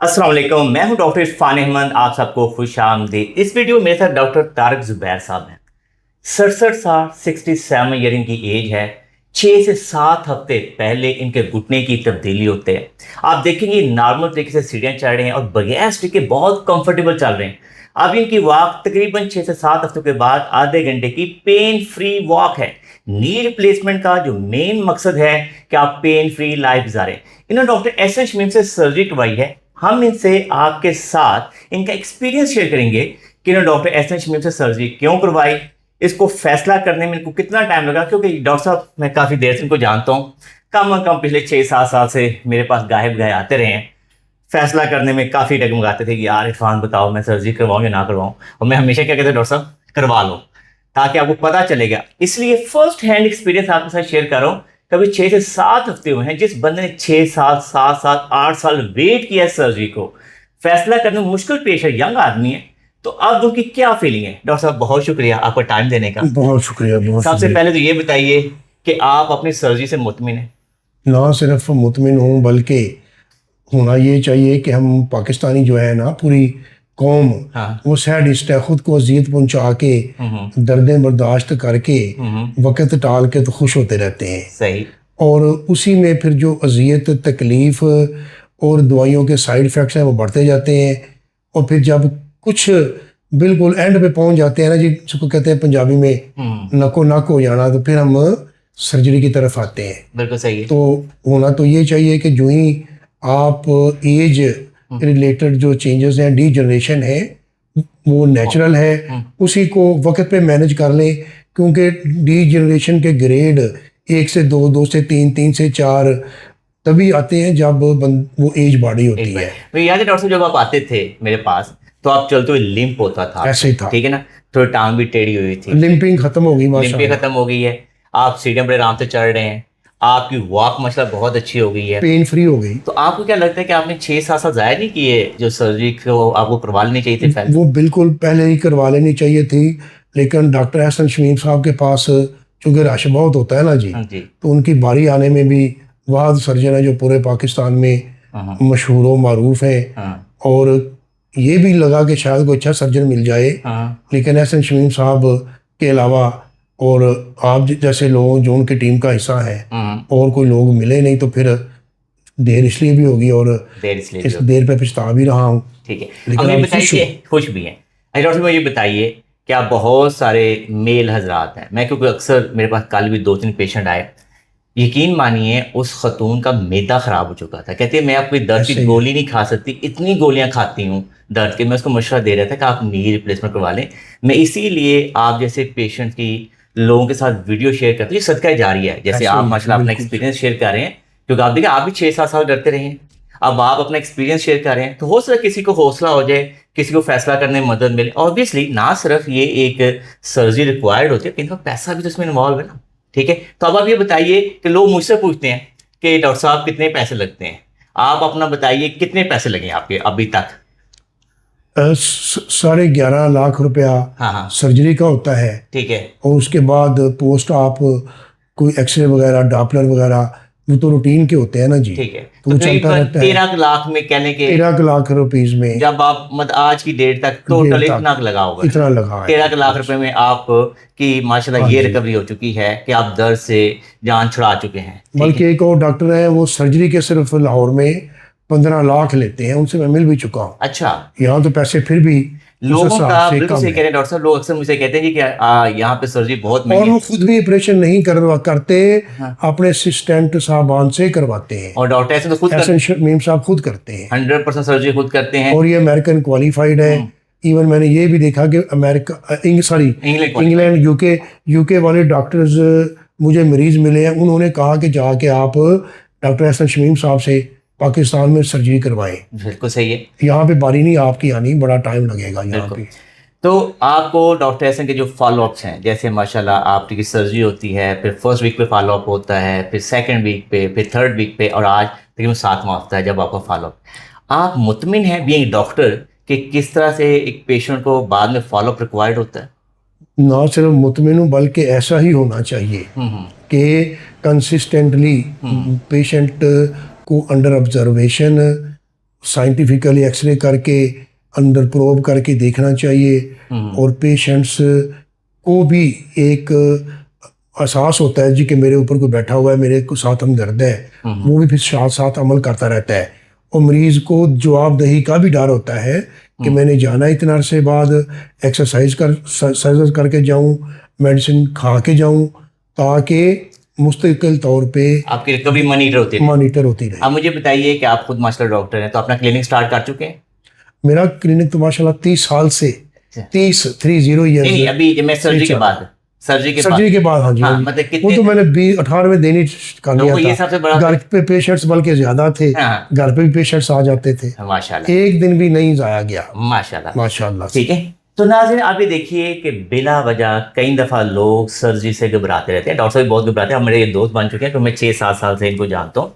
अस्सलाम वालेकुम, मैं हूं डॉक्टर इरफान अहमद। आप सबको खुश आमदीद। इस वीडियो में मेरे साथ डॉक्टर तारक जुबैर साहब हैं। 67 साल 67 ईयर इनकी एज है। 6 से 7 हफ्ते पहले इनके घुटने की तब्दीली होते हैं। आप देखेंगे नॉर्मल तरीके से सीढ़ियाँ चढ़ रहे हैं और बगैर स्टिक के बहुत कंफर्टेबल चल रहे हैं। अब इनकी वॉक तकरीबन 6 से 7 हफ्तों के बाद आधे घंटे की पेन फ्री वॉक है। नी रिप्लेसमेंट का जो मेन मकसद है कि आप पेन फ्री लाइफ गुजारें। इन्होंने डॉक्टर एस एन शमीम से सर्जरी करवाई है। हम इनसे आपके साथ इनका एक्सपीरियंस शेयर करेंगे कि इन्होंने डॉक्टर एस एन शमीम से सर्जरी क्यों करवाई, इसको फैसला करने में इनको कितना टाइम लगा, क्योंकि डॉक्टर साहब मैं काफ़ी देर से इनको जानता हूँ। कम से कम पिछले 6-7 साल से मेरे पास गायब गए आते रहे हैं। फैसला करने में काफ़ी डगमगाते थे कि यार इरफान बताओ मैं सर्जरी करवाऊँ या ना करवाऊँ, और मैं हमेशा क्या कहते डॉक्टर साहब करवा लो, ताकि आपको पता चलेगा। इसलिए फर्स्ट हैंड एक्सपीरियंस आपके साथ शेयर कर रहा हूँ। कभी 6 से 7 हफ्ते हुए हैं, जिस बंदे ने 6 साल 7 साल 8 साल वेट किया है सर्जरी को, फैसला करने में मुश्किल पेश है, यंग आदमी है, तो अब उनकी क्या फीलिंग है? डॉक्टर साहब बहुत शुक्रिया आपका टाइम देने का। बहुत शुक्रिया। सबसे पहले तो ये बताइए कि आप अपनी सर्जरी से मुतमिन हैं? ना सिर्फ मुतमिन हूँ, बल्कि होना ये चाहिए कि हम पाकिस्तानी जो है ना, पूरी कौम वो सैडिस्ट है, खुद को अजियत पहुंचा के दर्दें बर्दाश्त करके वक्त टाल के तो खुश होते रहते हैं। सही। और उसी में फिर जो अजियत तकलीफ और दवाइयों के साइड इफ़ेक्ट्स हैं वो बढ़ते जाते हैं। और फिर जब कुछ बिल्कुल एंड पे पहुंच जाते हैं ना जी, जिसको कहते हैं पंजाबी में नको नक हो जाना, तो फिर हम सर्जरी की तरफ आते हैं। बिल्कुल सही है। तो होना तो ये चाहिए कि जो ही आप एज रिलेटेड जो चेंजेस हैं, डी जनरेशन है, वो नेचुरल है, उसी को वक्त पे मैनेज कर लें। क्योंकि डी जनरेशन के ग्रेड 1 से 2, 2 से 3, 3 से 4 तभी आते हैं जब वो एज बड़ी होती है। मैं याद है डॉक्टर साहब जब आप आते थे मेरे पास तो आप चलते हुए लिम्प होता था। ऐसे ही था, ठीक है ना, थोड़ी टांग भी टेढ़ी हुई थी। लिम्पिंग खत्म हो गई, लिम्पिंग खत्म हो गई है। आप सीढ़ियाँ बड़े आराम से चढ़ रहे हैं। आपकी वॉक मसला बहुत अच्छी हो गई है, पेन फ्री हो गई। तो आपको क्या लगता है कि आपने 6-7 साल ज़ाया नहीं किए जो सर्जरी को आपको करवा लेनी चाहिए थी पहले? वो बिल्कुल पहले ही करवा लेनी चाहिए थी, लेकिन डॉक्टर एस एन शमीम साहब के पास चूँकि रश बहुत होता है ना जी, तो उनकी बारी आने में भी वाद सर्जन है जो पूरे पाकिस्तान में मशहूर व मारूफ है। और ये भी लगा कि शायद कोई अच्छा सर्जन मिल जाए, लेकिन एस एन शमीम साहब के अलावा और आप जैसे लोग जो उनकी टीम का हिस्सा है और कोई लोग मिले नहीं, तो फिर देर इसलिए भी होगी और इस देर पे पछता भी रहा हूँ। ठीक है, हमें बताइए खुश भी हैं। डॉक्टर साहब मुझे बताइए कि आप बहुत सारे मेल हजरात हैं, मैं क्योंकि अक्सर मेरे पास कल भी 2-3 पेशेंट आए, यकीन मानिए उस खतून का मैदा ख़राब हो चुका था। कहते हैं मैं आपकी दर्द की गोली नहीं खा सकती, इतनी गोलियां खाती हूँ दर्द के। मैं उसको मशवरा दे रहा था कि आप नी रिप्लेसमेंट करवा लें। मैं इसीलिए आप जैसे पेशेंट की लोगों के साथ वीडियो शेयर करते हैं, सदका जारी है। जैसे आप माशाल्लाह अपना एक्सपीरियंस शेयर कर रहे हैं, क्योंकि आप देखिए आप भी 6-7 साल डरते रहे हैं, अब आप अपना एक्सपीरियंस शेयर कर रहे हैं, तो हो सकता है किसी को हौसला हो जाए, किसी को फैसला करने में मदद मिले। ऑब्वियसली ना सिर्फ ये एक सर्जरी रिक्वायर्ड होती है, इनका पैसा भी तो इसमें इन्वॉल्व है ना। ठीक है, तो अब आप ये बताइए कि लोग मुझसे पूछते हैं कि डॉक्टर साहब कितने पैसे लगते हैं, आप अपना बताइए कितने पैसे लगे आपके अभी तक? 11.5 लाख रुपया सर्जरी का होता है। ठीक है, और उसके बाद पोस्ट आप कोई एक्सरे वगैरह, डॉपलर वगैरह, वो तो रूटीन के होते हैं ना जी। ठीक है, तो चलता रहता है। 13 लाख में कहने के 13 लाख रुपीस में जब आप आज की डेट तक टोटल इतना लगा होगा, इतना लगा 13 लाख रुपए में आप की माशाल्लाह ये रिकवरी हो चुकी है कि आप दर्द से जान छुड़ा चुके हैं। बल्कि एक और डॉक्टर है, वो सर्जरी के सिर्फ लाहौर में 15 लाख लेते हैं, उनसे मैं मिल भी चुका हूँ। अच्छा, यहाँ तो पैसे फिर भी लोगों का बिल्कुल सही कह रहे हैं डॉक्टर साहब। लोग अक्सर मुझसे कहते हैं कि यहाँ पे सर्जरी बहुत महंगी है, और वो खुद भी ऑपरेशन नहीं करते, अपने असिस्टेंट साहबान से करवाते हैं। और डॉक्टर ऐसे तो खुद शमीम साहब खुद करते हैं, 100% सर्जरी खुद करते हैं, और ये अमेरिकन क्वालिफाइड है। इवन मैंने ये भी देखा कि इंग्लैंड यूके वाले डॉक्टर्स मुझे मरीज मिले हैं, उन्होंने कहा कि जाके आप डॉक्टर एस एन शमीम साहब से पाकिस्तान में सर्जरी करवाएं। बिल्कुल सही है, यहाँ पे बारी नहीं आपकी आनी, बड़ा टाइम लगेगा यहाँ पे। तो आपको डॉक्टर एस एन के जो फॉलोअप्स हैं, जैसे माशाल्लाह आपकी सर्जरी होती है, फिर फर्स्ट वीक पे फॉलोअप होता है, फिर सेकंड वीक पे, फिर थर्ड वीक पे, और आज तकरीबन 7वां हफ्ता है जब आपका फॉलोअप। आप मुतमिन हैं बीइंग डॉक्टर कि किस तरह से एक पेशेंट को बाद में फॉलोअप रिक्वायर्ड होता है? ना सिर्फ मुतमिन हूँ, बल्कि ऐसा ही होना चाहिए कि कंसिस्टेंटली पेशेंट को अंडर ऑब्जर्वेशन साइंटिफिकली एक्सरे करके अंदर प्रोब करके देखना चाहिए, और पेशेंट्स को भी एक एहसास होता है जी कि मेरे ऊपर कोई बैठा हुआ है, मेरे को साथ हमदर्द है, वो भी फिर साथ साथ अमल करता रहता है। और मरीज को जवाबदेही का भी डर होता है कि मैंने जाना इतने अरसे बाद, एक्सरसाइज करके जाऊं, मेडिसिन खा के जाऊं, ताकि मुस्तकिल तौर पे आपकी रिकवरी मॉनिटर होती रहे। अब मुझे बताइए कि आप खुद माशाल्लाह डॉक्टर हैं, तो अपना क्लिनिक स्टार्ट कर चुके हैं? मेरा क्लिनिक तो माशाल्लाह 30 साल से 30 ईयर्स। नहीं, अभी मैं सर्जरी के बाद हाँ जी, हाँ, मतलब वो तो मैंने 18वें दिन ही कर लिया ये था। सबसे बड़ा घर पे पेशेंट्स बल्कि ज्यादा थे, घर पे भी पेशेंट्स आ जाते थे, माशाल्लाह, एक दिन भी नहीं जाया गया, माशाल्लाह। ठीक है, तो नाज़रीन आप ये देखिए कि बिला वजह कई दफ़ा लोग सर्जरी से घबराते रहते हैं। डॉक्टर साहब भी बहुत घबराते हैं, मेरे ये दोस्त बन चुके हैं, तो मैं 6-7 साल से इनको जानता हूँ।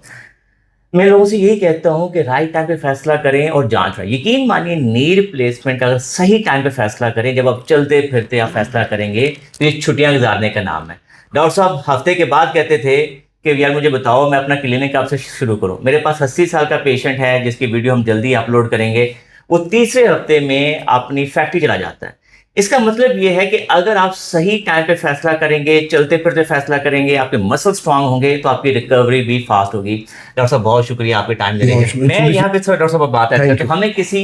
मैं लोगों से यही कहता हूँ कि राइट टाइम पे फैसला करें और जांच रहे। यकीन मानिए, नी रिप्लेसमेंट का अगर सही टाइम पे फैसला करें, जब आप चलते फिरते आप फैसला करेंगे, तो ये छुट्टियां गुजारने का नाम है। डॉक्टर साहब हफ्ते के बाद कहते थे कि यार मुझे बताओ, मैं अपना क्लिनिक आपसे शुरू करूँ। मेरे पास 80 साल का पेशेंट है जिसकी वीडियो हम जल्दी अपलोड करेंगे, वो तीसरे हफ्ते में अपनी फैक्ट्री चला जाता है। इसका मतलब ये है कि अगर आप सही टाइम पे फैसला करेंगे, चलते फिरते फैसला करेंगे, आपके मसल स्ट्रांग होंगे, तो आपकी रिकवरी भी फास्ट होगी। डॉक्टर साहब बहुत शुक्रिया आपके टाइम देने के लिए। मैं यहाँ पे डॉक्टर साहब बात है कि हमें किसी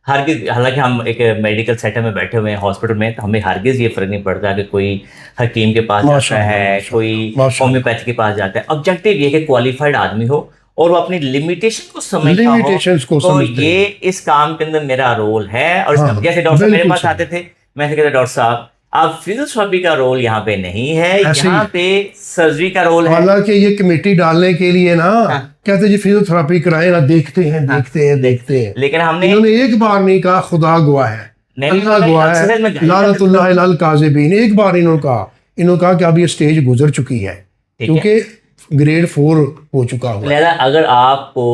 हालांकि हम एक मेडिकल सेटअप में बैठे हुए हैं हॉस्पिटल में, तो हमें हरगिज ये फर्क नहीं पड़ता कि कोई हकीम के पास जाता है, कोई होम्योपैथी के पास जाता है। ऑब्जेक्टिव ये कि क्वालिफाइड आदमी हो और वो अपनी लिमिटेशन को समझता हो, तो ये इस काम के अंदर मेरा रोल है। और जैसे डॉक्टर मेरे पास आते थे, मैं कहता डॉक्टर साहब अब फिजियोथेरेपी का रोल यहाँ पे नहीं है, यहाँ पे सर्जरी का रोल है। हालांकि ये कमेटी डालने के लिए ना कहते जी फिजियोथेरेपी कराए ना, देखते हैं, लेकिन हमने एक बार नहीं कहा, खुदा गवाह है, अल्लाह गवाह है, लानतुल्लाह अलल काज़िबीन। एक बार इन्होंने कहा कि अब ये स्टेज गुजर चुकी है, क्योंकि ग्रेड 4 हो चुका हुआ है। अगर आपको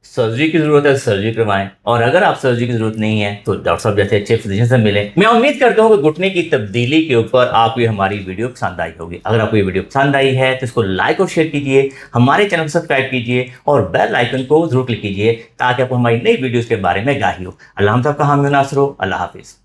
सर्जरी की जरूरत है सर्जरी करवाएं, और अगर आप सर्जरी की जरूरत नहीं है तो डॉक्टर साहब जैसे अच्छे फिजिशियन से मिलें। मैं उम्मीद करता हूँ कि घुटने की तब्दीली के ऊपर आपको हमारी वीडियो पसंद आई होगी। अगर आपको ये वीडियो पसंद आई है तो इसको लाइक और शेयर कीजिए, हमारे चैनल को सब्सक्राइब कीजिए और बेल आइकन को जरूर क्लिक कीजिए, ताकि आपको हमारी नई वीडियोज़ के बारे में आगाही हो। अल्लाह हम सबका हामी नासर हो। अल्लाह हाफिज़।